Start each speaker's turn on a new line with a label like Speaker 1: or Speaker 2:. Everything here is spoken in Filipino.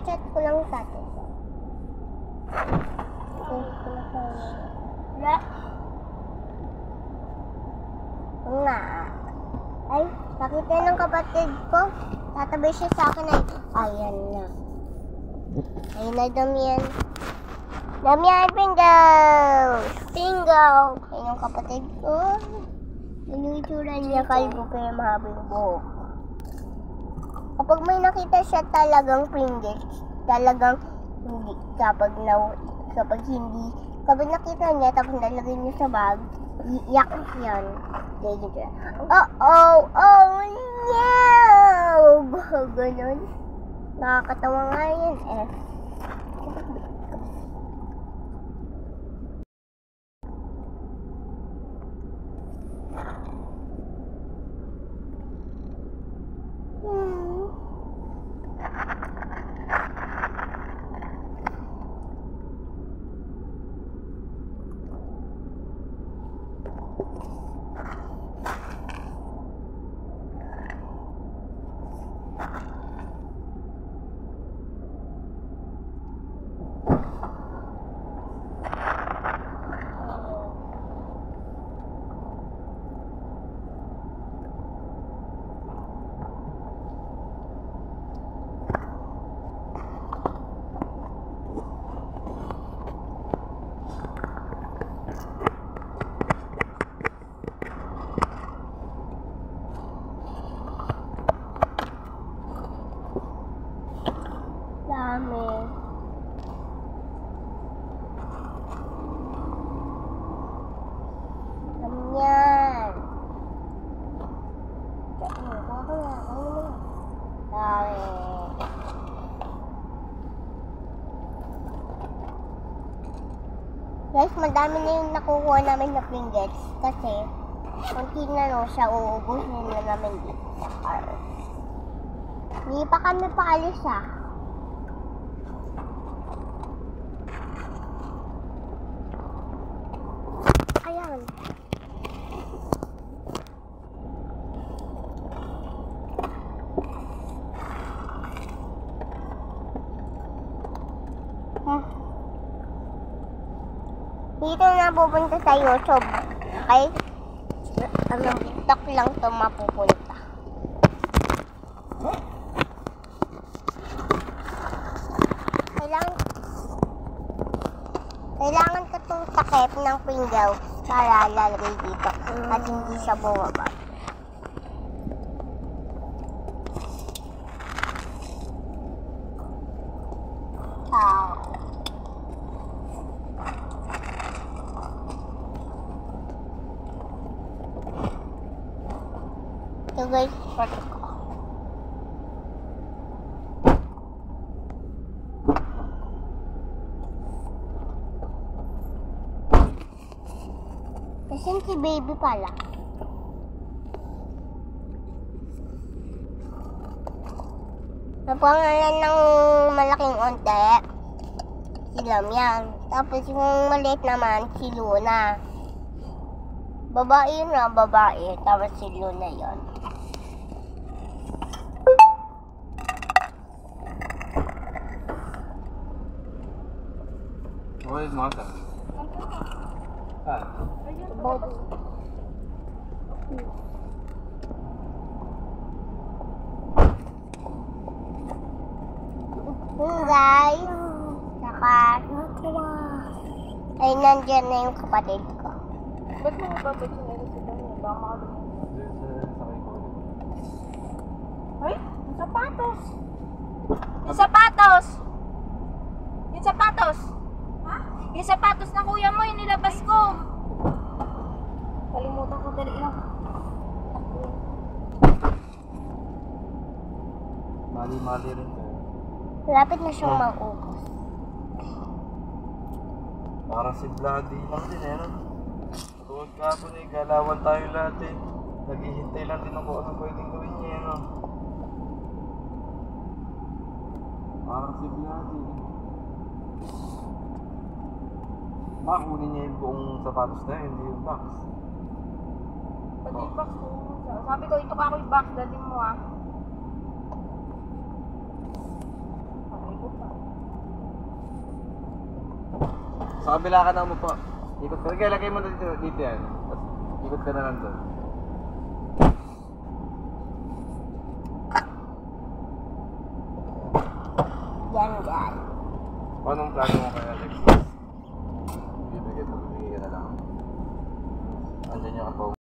Speaker 1: Chat ko lang sa atin. Wala. Nga. Ay, nakita ng kapatid ko. Tatabi siya sa akin ay, ayan na. Ayun na, damihan. Damihan, Pringles! Pringles! Ayun yung kapatid ko. Yung itsura niya, kalbo pero mahaba yung buhok. Kapag may nakita siya talagang Pringles, talagang hindi, kapag nakita niya, tapos nalagay niya sa bag, iyak yan. Oh no! Ganon. Nakakatawa nga yan eh. Dami. Ganyan. Dami. Guys, madami na yung nakukuha namin na Pringles kasi konti na no siya, uubusin na namin dito sa car. Hindi pa kami paalis ah. Ayan. Dito na pupunta sa YouTube. Okay? TikTok lang to mapupunta. Kailangan ko itong takip ng Pringles para lalagay dito at hindi siya bumaba. So guys, short ko. Kasi si baby pala. Napangalan ng malaking onte, si Lamyan. Tapos yung maliit naman, si Luna. Babae yun na, babae. Tapos si Luna yun.
Speaker 2: Where is Martha?
Speaker 1: Guys, ay nandiyan na yung kapatid ko.
Speaker 3: Ba't mo babad yung nila sa dami? Baka makalimutan. Ay, yung sapatos! Yung sapatos! Yung sapatos! Ha? Yung sapatos na kuya mo, yung nilabas ko. Kalimutan ko, dali lang.
Speaker 2: Mali-mali rin kayo.
Speaker 1: Lapit na siyang maubos.
Speaker 2: Parang si Bloody lang din eh, no? Tuwag kapon eh, galawan tayo lahat eh. Naghihintay lang din ako ano pwedeng gawin niya, no? Parang si Bloody. Kunin niya yung buong sapatos na yun, hindi yung box.
Speaker 3: Pati yung box ko. Sabi ko, ito ka ako yung box, dalhin mo ah. Okay.
Speaker 2: Sa kabila ka na mo po. Ikot ka. Lagay mo na dito yan. Tapos ikot ka na lang doon.
Speaker 1: Yan, yan.
Speaker 2: Anong plano mo kaya, Alexis? Bibigay ka na lang. Andyan yung kapaw.